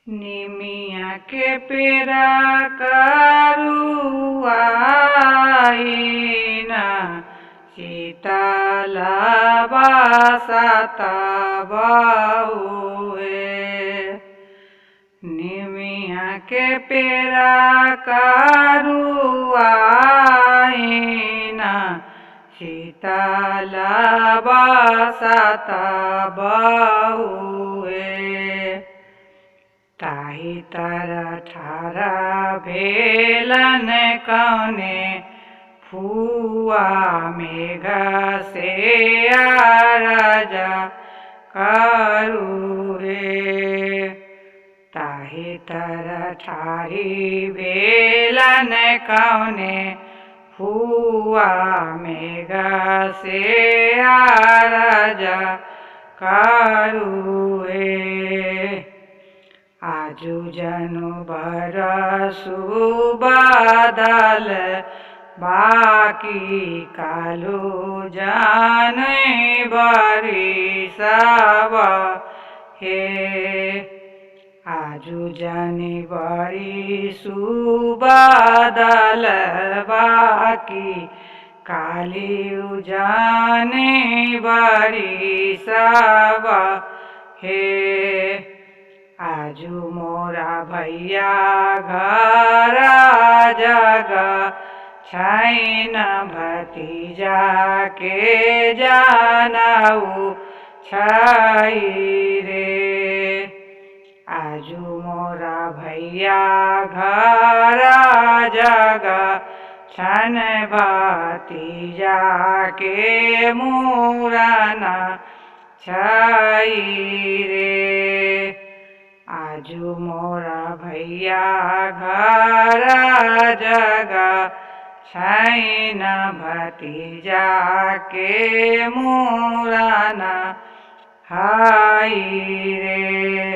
निमिया के पेड़ा करुआईना शीतल बसत बहुए। निमिया के पेड़ा करुआईना शीतल बसत बहुए। ताही तर ठार भेलन कौने फुआ मेघ से अरज करुहे। ताही तर ठारी भेलन कौने फुआ मेघ से अरज करुहे। आजु जनु बरसु बादल बाकी कालु जाने बरिसब हे। आजु जनि बरिसु बादल बाकी कालिउ जाने बरिसब हे। आजु मोरा भैया घर जग छैन भतीजा के जानऊ छै रे। आजु मोरा भैया घर जग छन भतीजा के मुरन छै रे। आजु मोरा भैया घर जग छैन भतीजा के मुरन है रे।